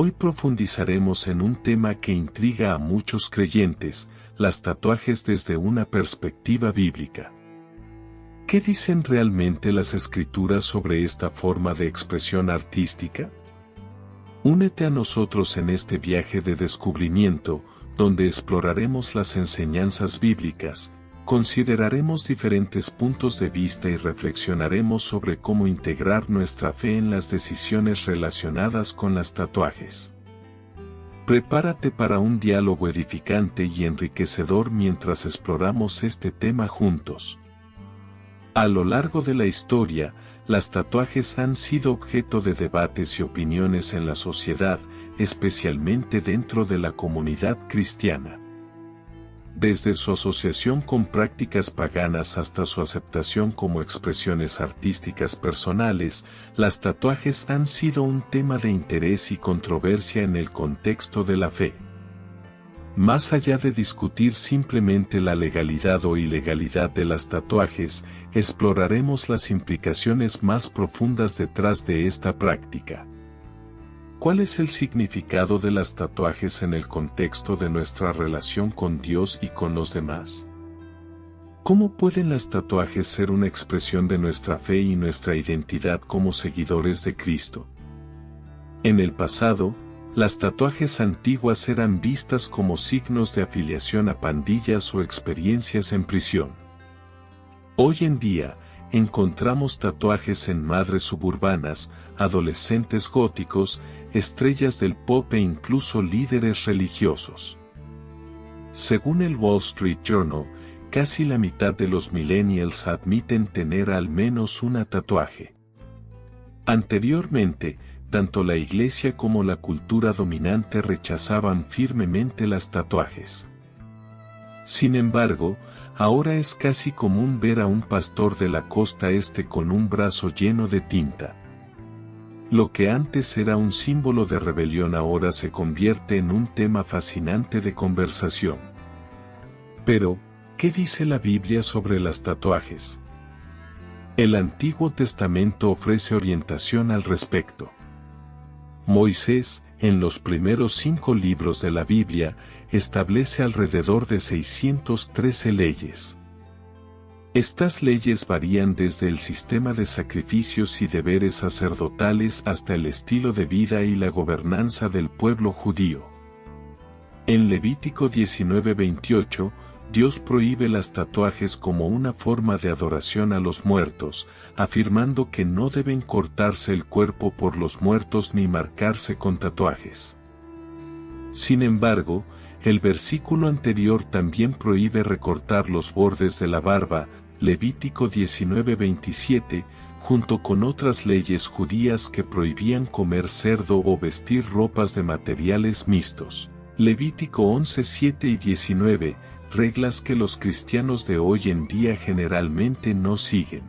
Hoy profundizaremos en un tema que intriga a muchos creyentes, los tatuajes desde una perspectiva bíblica. ¿Qué dicen realmente las Escrituras sobre esta forma de expresión artística? Únete a nosotros en este viaje de descubrimiento, donde exploraremos las enseñanzas bíblicas, consideraremos diferentes puntos de vista y reflexionaremos sobre cómo integrar nuestra fe en las decisiones relacionadas con los tatuajes. Prepárate para un diálogo edificante y enriquecedor mientras exploramos este tema juntos. A lo largo de la historia, los tatuajes han sido objeto de debates y opiniones en la sociedad, especialmente dentro de la comunidad cristiana. Desde su asociación con prácticas paganas hasta su aceptación como expresiones artísticas personales, los tatuajes han sido un tema de interés y controversia en el contexto de la fe. Más allá de discutir simplemente la legalidad o ilegalidad de los tatuajes, exploraremos las implicaciones más profundas detrás de esta práctica. ¿Cuál es el significado de los tatuajes en el contexto de nuestra relación con Dios y con los demás? ¿Cómo pueden los tatuajes ser una expresión de nuestra fe y nuestra identidad como seguidores de Cristo? En el pasado, las tatuajes antiguas eran vistas como signos de afiliación a pandillas o experiencias en prisión. Hoy en día, encontramos tatuajes en madres suburbanas, adolescentes góticos, estrellas del pop e incluso líderes religiosos. Según el Wall Street Journal, casi la mitad de los millennials admiten tener al menos un tatuaje. Anteriormente, tanto la iglesia como la cultura dominante rechazaban firmemente los tatuajes. Sin embargo, ahora es casi común ver a un pastor de la costa este con un brazo lleno de tinta. Lo que antes era un símbolo de rebelión ahora se convierte en un tema fascinante de conversación. Pero, ¿qué dice la Biblia sobre los tatuajes? El Antiguo Testamento ofrece orientación al respecto. Moisés, en los primeros 5 libros de la Biblia, establece alrededor de 613 leyes. Estas leyes varían desde el sistema de sacrificios y deberes sacerdotales hasta el estilo de vida y la gobernanza del pueblo judío. En Levítico 19:28, Dios prohíbe los tatuajes como una forma de adoración a los muertos, afirmando que no deben cortarse el cuerpo por los muertos ni marcarse con tatuajes. Sin embargo, el versículo anterior también prohíbe recortar los bordes de la barba, Levítico 19:27, junto con otras leyes judías que prohibían comer cerdo o vestir ropas de materiales mixtos. Levítico 11:7 y 19, reglas que los cristianos de hoy en día generalmente no siguen.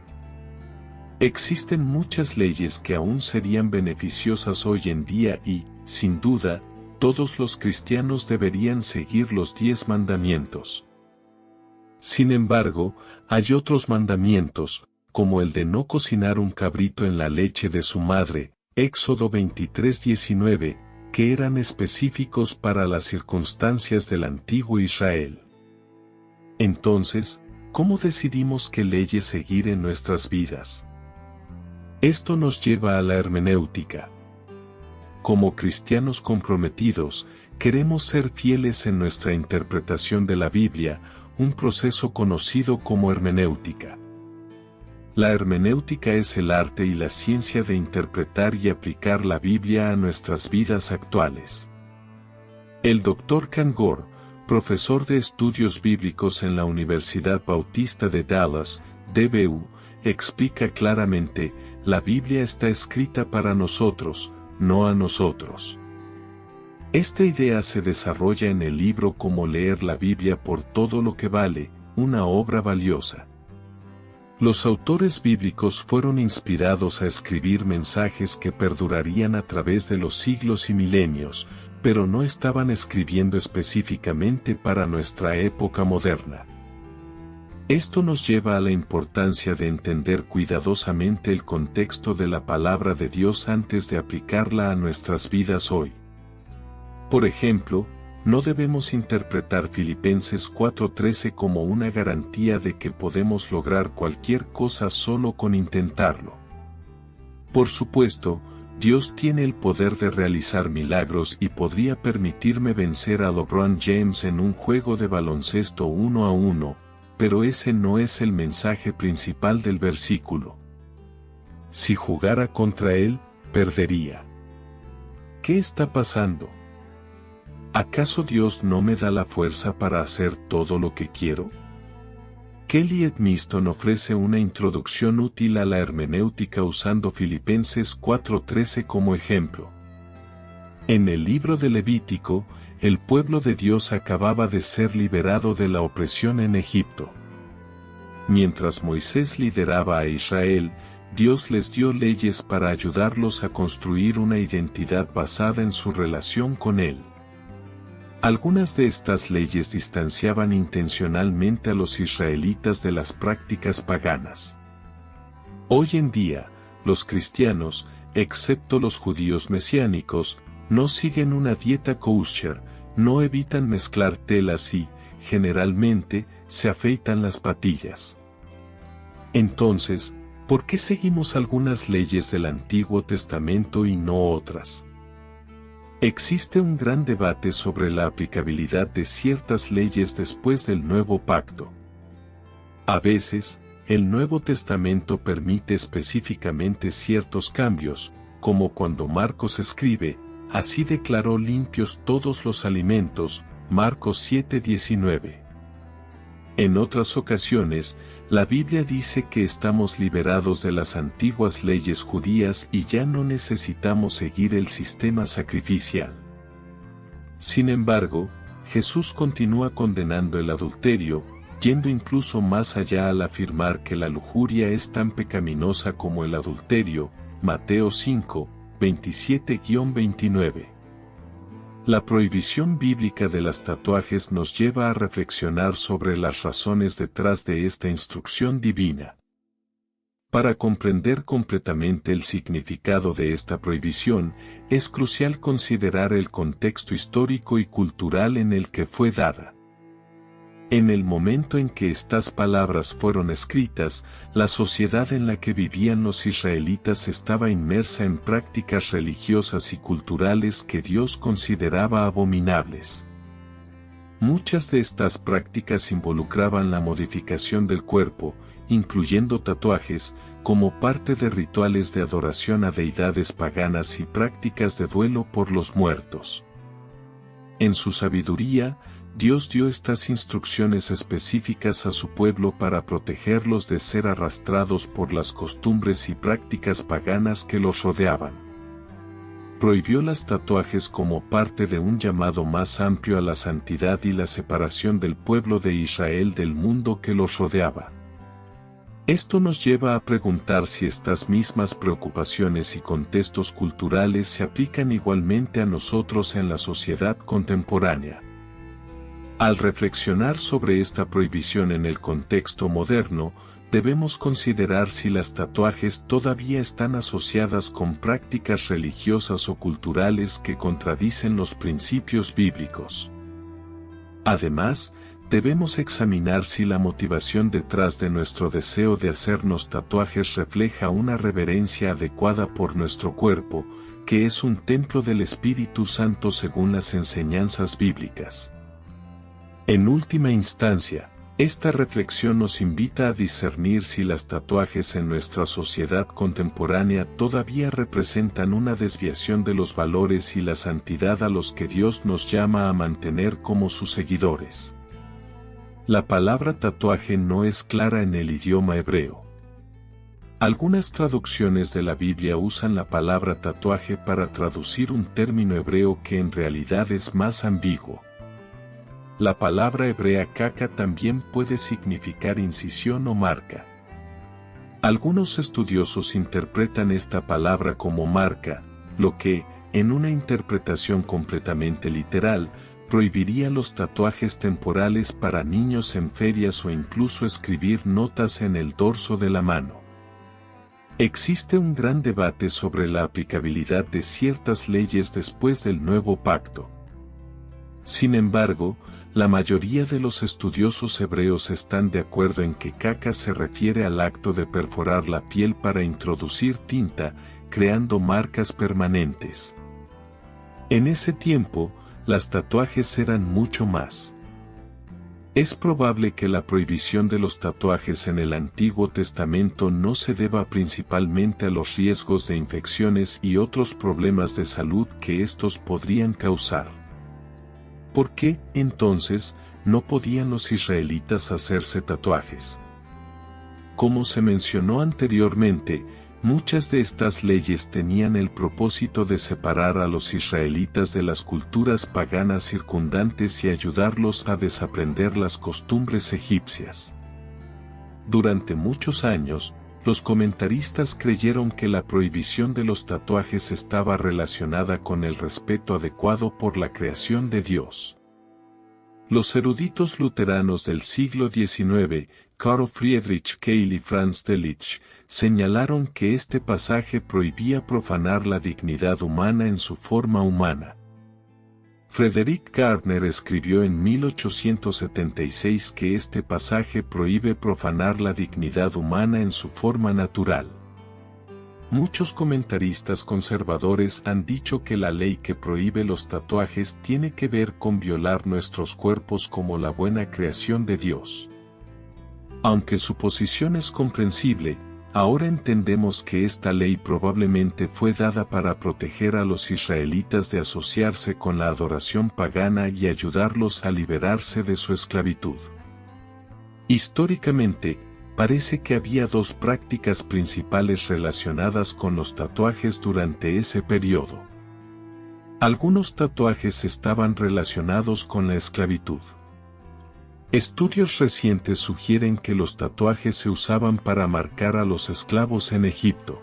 Existen muchas leyes que aún serían beneficiosas hoy en día y, sin duda, todos los cristianos deberían seguir los 10 mandamientos. Sin embargo, hay otros mandamientos, como el de no cocinar un cabrito en la leche de su madre, Éxodo 23:19, que eran específicos para las circunstancias del antiguo Israel. Entonces, ¿cómo decidimos qué leyes seguir en nuestras vidas? Esto nos lleva a la hermenéutica. Como cristianos comprometidos, queremos ser fieles en nuestra interpretación de la Biblia, un proceso conocido como hermenéutica. La hermenéutica es el arte y la ciencia de interpretar y aplicar la Biblia a nuestras vidas actuales. El Dr. Ken Gore, profesor de estudios bíblicos en la Universidad Bautista de Dallas, DBU, explica claramente, la Biblia está escrita para nosotros, no a nosotros. Esta idea se desarrolla en el libro Cómo leer la Biblia por todo lo que vale, una obra valiosa. Los autores bíblicos fueron inspirados a escribir mensajes que perdurarían a través de los siglos y milenios, pero no estaban escribiendo específicamente para nuestra época moderna. Esto nos lleva a la importancia de entender cuidadosamente el contexto de la palabra de Dios antes de aplicarla a nuestras vidas hoy. Por ejemplo, no debemos interpretar Filipenses 4:13 como una garantía de que podemos lograr cualquier cosa solo con intentarlo. Por supuesto, Dios tiene el poder de realizar milagros y podría permitirme vencer a LeBron James en un juego de baloncesto 1-1, pero ese no es el mensaje principal del versículo. Si jugara contra él, perdería. ¿Qué está pasando? ¿Acaso Dios no me da la fuerza para hacer todo lo que quiero? Kelly Edmiston ofrece una introducción útil a la hermenéutica usando Filipenses 4:13 como ejemplo. En el libro de Levítico, el pueblo de Dios acababa de ser liberado de la opresión en Egipto. Mientras Moisés lideraba a Israel, Dios les dio leyes para ayudarlos a construir una identidad basada en su relación con Él. Algunas de estas leyes distanciaban intencionalmente a los israelitas de las prácticas paganas. Hoy en día, los cristianos, excepto los judíos mesiánicos, no siguen una dieta kosher, no evitan mezclar telas y, generalmente, se afeitan las patillas. Entonces, ¿por qué seguimos algunas leyes del Antiguo Testamento y no otras? Existe un gran debate sobre la aplicabilidad de ciertas leyes después del Nuevo Pacto. A veces, el Nuevo Testamento permite específicamente ciertos cambios, como cuando Marcos escribe, así declaró limpios todos los alimentos, Marcos 7:19. En otras ocasiones, la Biblia dice que estamos liberados de las antiguas leyes judías y ya no necesitamos seguir el sistema sacrificial. Sin embargo, Jesús continúa condenando el adulterio, yendo incluso más allá al afirmar que la lujuria es tan pecaminosa como el adulterio, Mateo 5, 27-29. La prohibición bíblica de los tatuajes nos lleva a reflexionar sobre las razones detrás de esta instrucción divina. Para comprender completamente el significado de esta prohibición, es crucial considerar el contexto histórico y cultural en el que fue dada. En el momento en que estas palabras fueron escritas, la sociedad en la que vivían los israelitas estaba inmersa en prácticas religiosas y culturales que Dios consideraba abominables. Muchas de estas prácticas involucraban la modificación del cuerpo, incluyendo tatuajes, como parte de rituales de adoración a deidades paganas y prácticas de duelo por los muertos. En su sabiduría, Dios dio estas instrucciones específicas a su pueblo para protegerlos de ser arrastrados por las costumbres y prácticas paganas que los rodeaban. Prohibió los tatuajes como parte de un llamado más amplio a la santidad y la separación del pueblo de Israel del mundo que los rodeaba. Esto nos lleva a preguntar si estas mismas preocupaciones y contextos culturales se aplican igualmente a nosotros en la sociedad contemporánea. Al reflexionar sobre esta prohibición en el contexto moderno, debemos considerar si los tatuajes todavía están asociadas con prácticas religiosas o culturales que contradicen los principios bíblicos. Además, debemos examinar si la motivación detrás de nuestro deseo de hacernos tatuajes refleja una reverencia adecuada por nuestro cuerpo, que es un templo del Espíritu Santo según las enseñanzas bíblicas. En última instancia, esta reflexión nos invita a discernir si los tatuajes en nuestra sociedad contemporánea todavía representan una desviación de los valores y la santidad a los que Dios nos llama a mantener como sus seguidores. La palabra tatuaje no es clara en el idioma hebreo. Algunas traducciones de la Biblia usan la palabra tatuaje para traducir un término hebreo que en realidad es más ambiguo. La palabra hebrea caca también puede significar incisión o marca. Algunos estudiosos interpretan esta palabra como marca, lo que, en una interpretación completamente literal, prohibiría los tatuajes temporales para niños en ferias o incluso escribir notas en el dorso de la mano. Existe un gran debate sobre la aplicabilidad de ciertas leyes después del Nuevo Pacto. Sin embargo, la mayoría de los estudiosos hebreos están de acuerdo en que caca se refiere al acto de perforar la piel para introducir tinta, creando marcas permanentes. En ese tiempo, los tatuajes eran mucho más. Es probable que la prohibición de los tatuajes en el Antiguo Testamento no se deba principalmente a los riesgos de infecciones y otros problemas de salud que estos podrían causar. ¿Por qué, entonces, no podían los israelitas hacerse tatuajes? Como se mencionó anteriormente, muchas de estas leyes tenían el propósito de separar a los israelitas de las culturas paganas circundantes y ayudarlos a desaprender las costumbres egipcias. Durante muchos años, los comentaristas creyeron que la prohibición de los tatuajes estaba relacionada con el respeto adecuado por la creación de Dios. Los eruditos luteranos del siglo XIX, Karl Friedrich Keil y Franz Delitzsch, señalaron que este pasaje prohibía profanar la dignidad humana en su forma humana. Frederick Gardner escribió en 1876 que este pasaje prohíbe profanar la dignidad humana en su forma natural. Muchos comentaristas conservadores han dicho que la ley que prohíbe los tatuajes tiene que ver con violar nuestros cuerpos como la buena creación de Dios. Aunque su posición es comprensible, ahora entendemos que esta ley probablemente fue dada para proteger a los israelitas de asociarse con la adoración pagana y ayudarlos a liberarse de su esclavitud. Históricamente, parece que había dos prácticas principales relacionadas con los tatuajes durante ese periodo. Algunos tatuajes estaban relacionados con la esclavitud. Estudios recientes sugieren que los tatuajes se usaban para marcar a los esclavos en Egipto.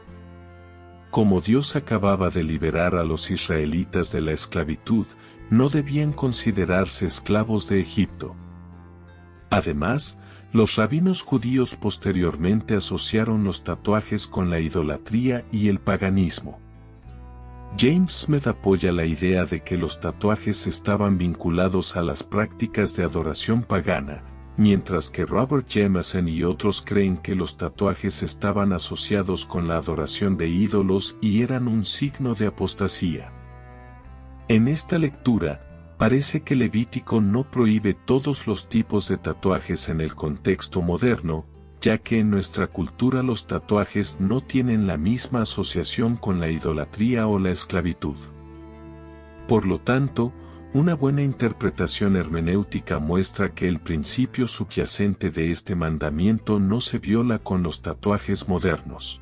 Como Dios acababa de liberar a los israelitas de la esclavitud, no debían considerarse esclavos de Egipto. Además, los rabinos judíos posteriormente asociaron los tatuajes con la idolatría y el paganismo. James Smith apoya la idea de que los tatuajes estaban vinculados a las prácticas de adoración pagana, mientras que Robert Jameson y otros creen que los tatuajes estaban asociados con la adoración de ídolos y eran un signo de apostasía. En esta lectura, parece que Levítico no prohíbe todos los tipos de tatuajes en el contexto moderno, ya que en nuestra cultura los tatuajes no tienen la misma asociación con la idolatría o la esclavitud. Por lo tanto, una buena interpretación hermenéutica muestra que el principio subyacente de este mandamiento no se viola con los tatuajes modernos.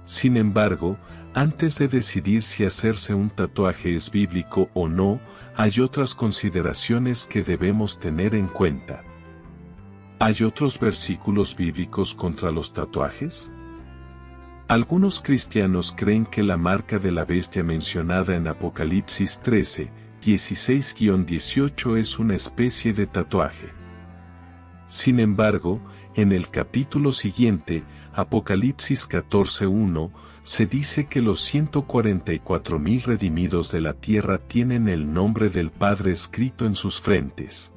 Sin embargo, antes de decidir si hacerse un tatuaje es bíblico o no, hay otras consideraciones que debemos tener en cuenta. ¿Hay otros versículos bíblicos contra los tatuajes? Algunos cristianos creen que la marca de la bestia mencionada en Apocalipsis 13, 16-18 es una especie de tatuaje. Sin embargo, en el capítulo siguiente, Apocalipsis 14:1, se dice que los 144,000 redimidos de la tierra tienen el nombre del Padre escrito en sus frentes.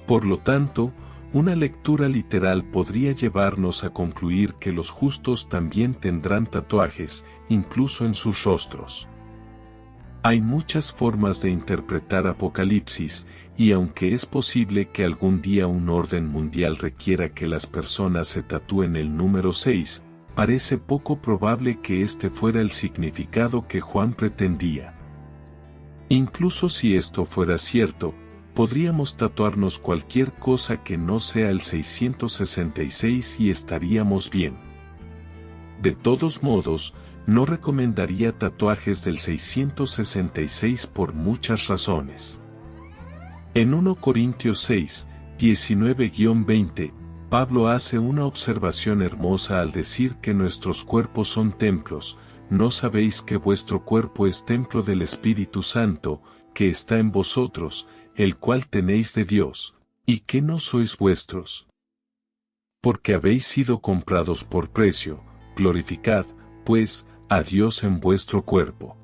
Por lo tanto, una lectura literal podría llevarnos a concluir que los justos también tendrán tatuajes, incluso en sus rostros. Hay muchas formas de interpretar Apocalipsis, y aunque es posible que algún día un orden mundial requiera que las personas se tatúen el número 6, parece poco probable que este fuera el significado que Juan pretendía. Incluso si esto fuera cierto, podríamos tatuarnos cualquier cosa que no sea el 666 y estaríamos bien. De todos modos, no recomendaría tatuajes del 666 por muchas razones. En 1 Corintios 6, 19-20, Pablo hace una observación hermosa al decir que nuestros cuerpos son templos. ¿No sabéis que vuestro cuerpo es templo del Espíritu Santo, que está en vosotros, el cual tenéis de Dios, y que no sois vuestros? Porque habéis sido comprados por precio, glorificad, pues, a Dios en vuestro cuerpo.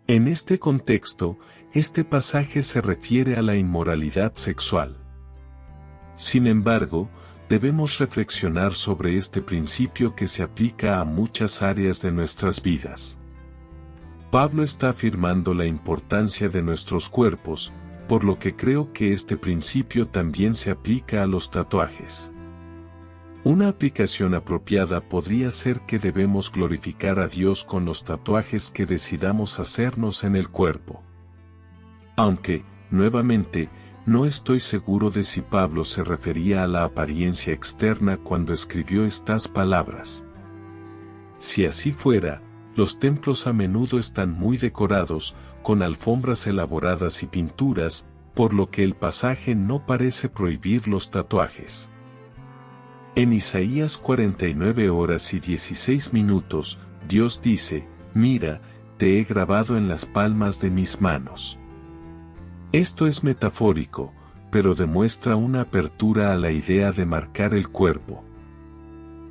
En este contexto, este pasaje se refiere a la inmoralidad sexual. Sin embargo, debemos reflexionar sobre este principio que se aplica a muchas áreas de nuestras vidas. Pablo está afirmando la importancia de nuestros cuerpos, por lo que creo que este principio también se aplica a los tatuajes. Una aplicación apropiada podría ser que debemos glorificar a Dios con los tatuajes que decidamos hacernos en el cuerpo. Aunque, nuevamente, no estoy seguro de si Pablo se refería a la apariencia externa cuando escribió estas palabras. Si así fuera, los templos a menudo están muy decorados, con alfombras elaboradas y pinturas, por lo que el pasaje no parece prohibir los tatuajes. En Isaías 49 horas y 16 minutos, Dios dice, «Mira, te he grabado en las palmas de mis manos». Esto es metafórico, pero demuestra una apertura a la idea de marcar el cuerpo.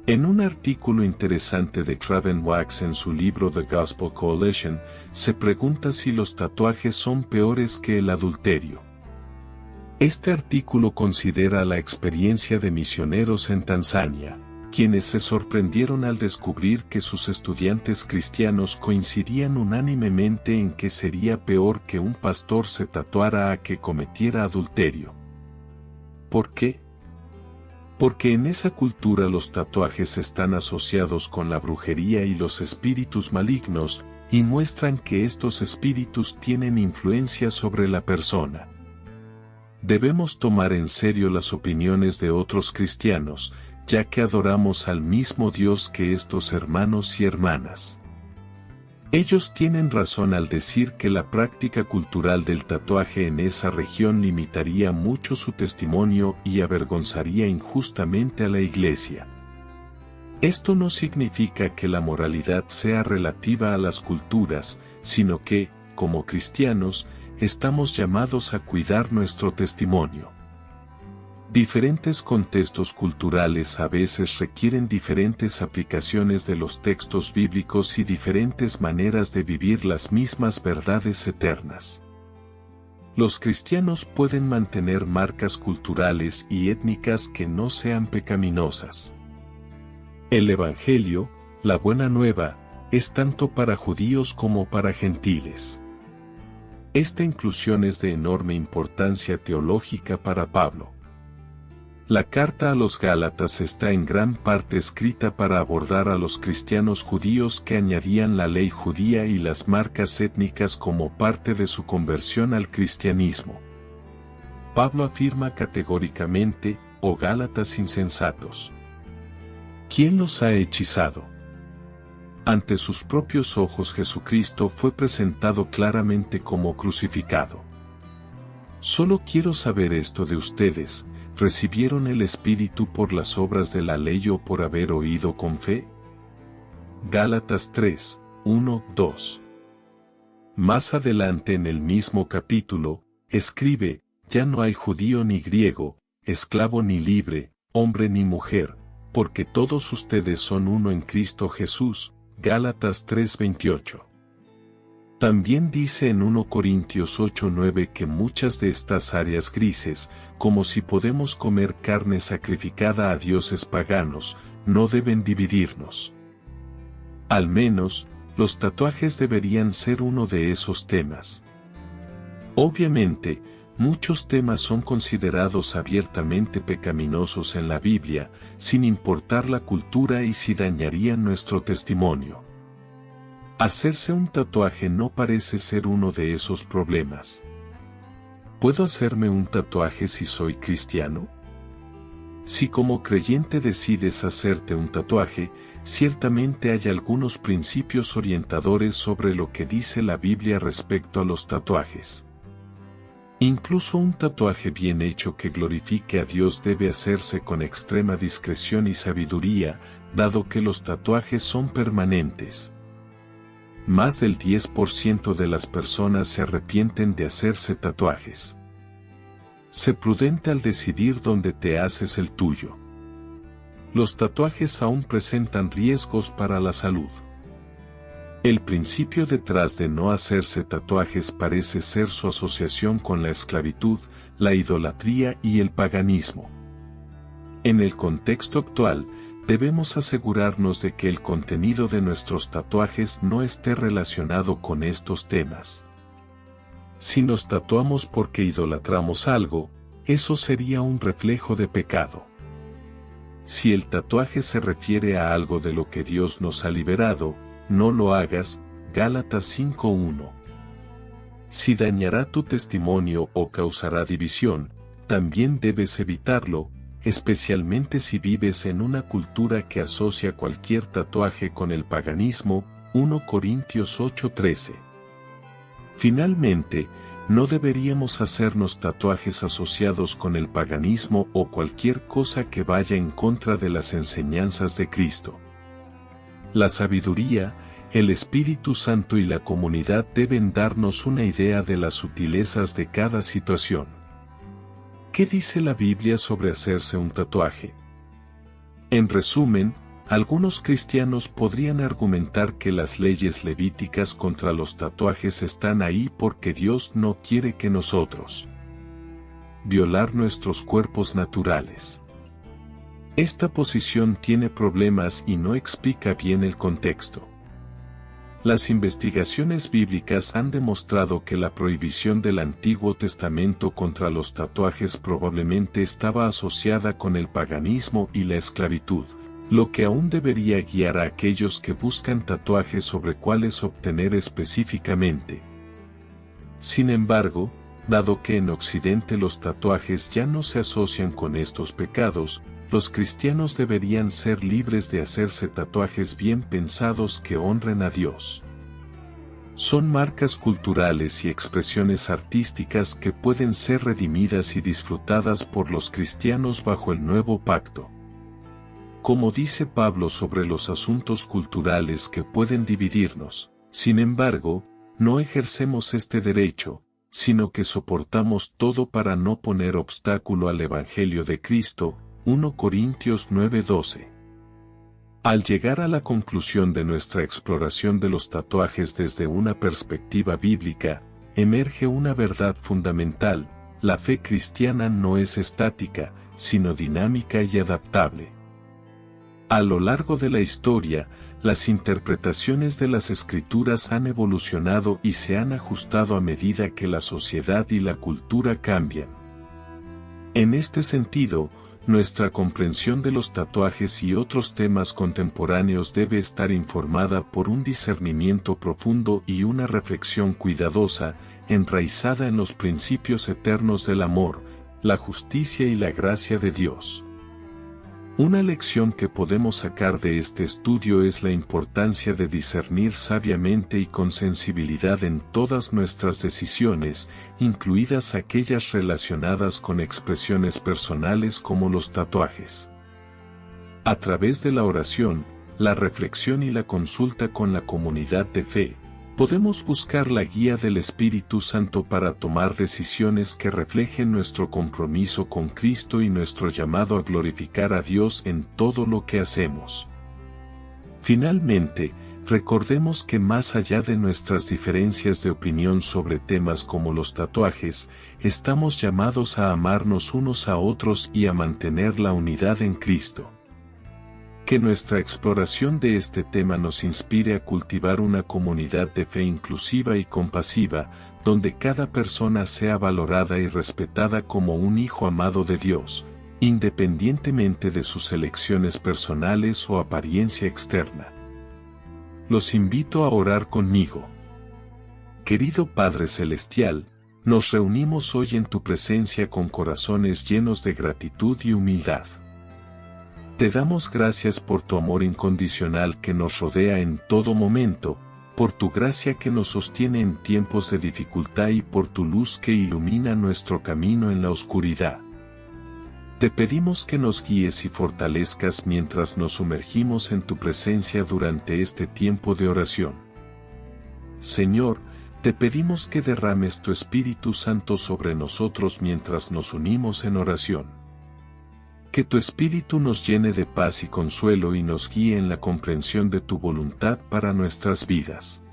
En un artículo interesante de Craven Wax en su libro The Gospel Coalition, se pregunta si los tatuajes son peores que el adulterio. Este artículo considera la experiencia de misioneros en Tanzania, quienes se sorprendieron al descubrir que sus estudiantes cristianos coincidían unánimemente en que sería peor que un pastor se tatuara a que cometiera adulterio. ¿Por qué? Porque en esa cultura los tatuajes están asociados con la brujería y los espíritus malignos, y muestran que estos espíritus tienen influencia sobre la persona. Debemos tomar en serio las opiniones de otros cristianos, ya que adoramos al mismo Dios que estos hermanos y hermanas. Ellos tienen razón al decir que la práctica cultural del tatuaje en esa región limitaría mucho su testimonio y avergonzaría injustamente a la Iglesia. Esto no significa que la moralidad sea relativa a las culturas, sino que, como cristianos, estamos llamados a cuidar nuestro testimonio. Diferentes contextos culturales a veces requieren diferentes aplicaciones de los textos bíblicos y diferentes maneras de vivir las mismas verdades eternas. Los cristianos pueden mantener marcas culturales y étnicas que no sean pecaminosas. El Evangelio, la Buena Nueva, es tanto para judíos como para gentiles. Esta inclusión es de enorme importancia teológica para Pablo. La carta a los Gálatas está en gran parte escrita para abordar a los cristianos judíos que añadían la ley judía y las marcas étnicas como parte de su conversión al cristianismo. Pablo afirma categóricamente, «Oh Gálatas insensatos, ¿quién los ha hechizado?». Ante sus propios ojos Jesucristo fue presentado claramente como crucificado. Solo quiero saber esto de ustedes, ¿recibieron el Espíritu por las obras de la ley o por haber oído con fe? Gálatas 3, 1, 2. Más adelante en el mismo capítulo, escribe, «Ya no hay judío ni griego, esclavo ni libre, hombre ni mujer, porque todos ustedes son uno en Cristo Jesús». Gálatas 3:28. También dice en 1 Corintios 8:9 que muchas de estas áreas grises, como si podemos comer carne sacrificada a dioses paganos, no deben dividirnos. Al menos, los tatuajes deberían ser uno de esos temas. Obviamente, muchos temas son considerados abiertamente pecaminosos en la Biblia, sin importar la cultura y si dañarían nuestro testimonio. Hacerse un tatuaje no parece ser uno de esos problemas. ¿Puedo hacerme un tatuaje si soy cristiano? Si como creyente decides hacerte un tatuaje, ciertamente hay algunos principios orientadores sobre lo que dice la Biblia respecto a los tatuajes. Incluso un tatuaje bien hecho que glorifique a Dios debe hacerse con extrema discreción y sabiduría, dado que los tatuajes son permanentes. Más del 10% de las personas se arrepienten de hacerse tatuajes. Sé prudente al decidir dónde te haces el tuyo. Los tatuajes aún presentan riesgos para la salud. El principio detrás de no hacerse tatuajes parece ser su asociación con la esclavitud, la idolatría y el paganismo. En el contexto actual, debemos asegurarnos de que el contenido de nuestros tatuajes no esté relacionado con estos temas. Si nos tatuamos porque idolatramos algo, eso sería un reflejo de pecado. Si el tatuaje se refiere a algo de lo que Dios nos ha liberado, no lo hagas, Gálatas 5:1. Si dañará tu testimonio o causará división, también debes evitarlo, especialmente si vives en una cultura que asocia cualquier tatuaje con el paganismo, 1 Corintios 8:13. Finalmente, no deberíamos hacernos tatuajes asociados con el paganismo o cualquier cosa que vaya en contra de las enseñanzas de Cristo. La sabiduría, el Espíritu Santo y la comunidad deben darnos una idea de las sutilezas de cada situación. ¿Qué dice la Biblia sobre hacerse un tatuaje? En resumen, algunos cristianos podrían argumentar que las leyes levíticas contra los tatuajes están ahí porque Dios no quiere que nosotros violar nuestros cuerpos naturales. Esta posición tiene problemas y no explica bien el contexto. Las investigaciones bíblicas han demostrado que la prohibición del Antiguo Testamento contra los tatuajes probablemente estaba asociada con el paganismo y la esclavitud, lo que aún debería guiar a aquellos que buscan tatuajes sobre cuáles obtener específicamente. Sin embargo, dado que en Occidente los tatuajes ya no se asocian con estos pecados, los cristianos deberían ser libres de hacerse tatuajes bien pensados que honren a Dios. Son marcas culturales y expresiones artísticas que pueden ser redimidas y disfrutadas por los cristianos bajo el nuevo pacto. Como dice Pablo sobre los asuntos culturales que pueden dividirnos, sin embargo, no ejercemos este derecho, sino que soportamos todo para no poner obstáculo al Evangelio de Cristo, 1 Corintios 9:12. Al llegar a la conclusión de nuestra exploración de los tatuajes desde una perspectiva bíblica, emerge una verdad fundamental: la fe cristiana no es estática, sino dinámica y adaptable. A lo largo de la historia, las interpretaciones de las Escrituras han evolucionado y se han ajustado a medida que la sociedad y la cultura cambian. En este sentido, nuestra comprensión de los tatuajes y otros temas contemporáneos debe estar informada por un discernimiento profundo y una reflexión cuidadosa, enraizada en los principios eternos del amor, la justicia y la gracia de Dios. Una lección que podemos sacar de este estudio es la importancia de discernir sabiamente y con sensibilidad en todas nuestras decisiones, incluidas aquellas relacionadas con expresiones personales como los tatuajes. A través de la oración, la reflexión y la consulta con la comunidad de fe, podemos buscar la guía del Espíritu Santo para tomar decisiones que reflejen nuestro compromiso con Cristo y nuestro llamado a glorificar a Dios en todo lo que hacemos. Finalmente, recordemos que más allá de nuestras diferencias de opinión sobre temas como los tatuajes, estamos llamados a amarnos unos a otros y a mantener la unidad en Cristo. Que nuestra exploración de este tema nos inspire a cultivar una comunidad de fe inclusiva y compasiva, donde cada persona sea valorada y respetada como un hijo amado de Dios, independientemente de sus elecciones personales o apariencia externa. Los invito a orar conmigo. Querido Padre Celestial, nos reunimos hoy en tu presencia con corazones llenos de gratitud y humildad. Te damos gracias por tu amor incondicional que nos rodea en todo momento, por tu gracia que nos sostiene en tiempos de dificultad y por tu luz que ilumina nuestro camino en la oscuridad. Te pedimos que nos guíes y fortalezcas mientras nos sumergimos en tu presencia durante este tiempo de oración. Señor, te pedimos que derrames tu Espíritu Santo sobre nosotros mientras nos unimos en oración. Que tu Espíritu nos llene de paz y consuelo y nos guíe en la comprensión de tu voluntad para nuestras vidas.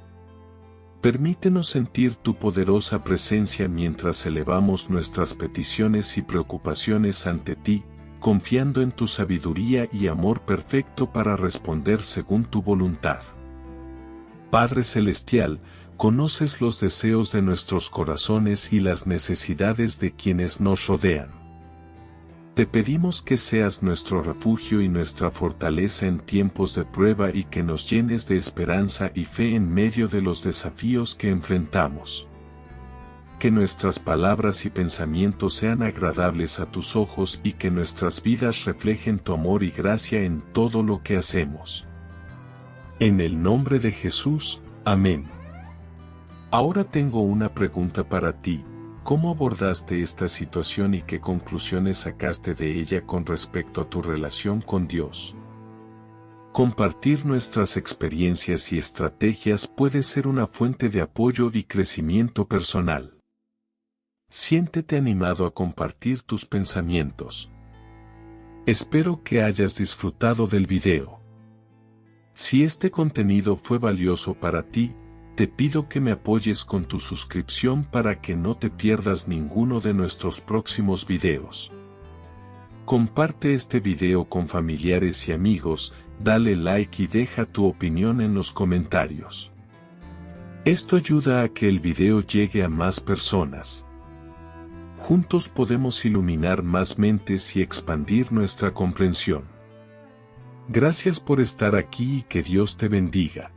Permítenos sentir tu poderosa presencia mientras elevamos nuestras peticiones y preocupaciones ante ti, confiando en tu sabiduría y amor perfecto para responder según tu voluntad. Padre Celestial, conoces los deseos de nuestros corazones y las necesidades de quienes nos rodean. Te pedimos que seas nuestro refugio y nuestra fortaleza en tiempos de prueba y que nos llenes de esperanza y fe en medio de los desafíos que enfrentamos. Que nuestras palabras y pensamientos sean agradables a tus ojos y que nuestras vidas reflejen tu amor y gracia en todo lo que hacemos. En el nombre de Jesús, amén. Ahora tengo una pregunta para ti. ¿Cómo abordaste esta situación y qué conclusiones sacaste de ella con respecto a tu relación con Dios? Compartir nuestras experiencias y estrategias puede ser una fuente de apoyo y crecimiento personal. Siéntete animado a compartir tus pensamientos. Espero que hayas disfrutado del video. Si este contenido fue valioso para ti, te pido que me apoyes con tu suscripción para que no te pierdas ninguno de nuestros próximos videos. Comparte este video con familiares y amigos, dale like y deja tu opinión en los comentarios. Esto ayuda a que el video llegue a más personas. Juntos podemos iluminar más mentes y expandir nuestra comprensión. Gracias por estar aquí y que Dios te bendiga.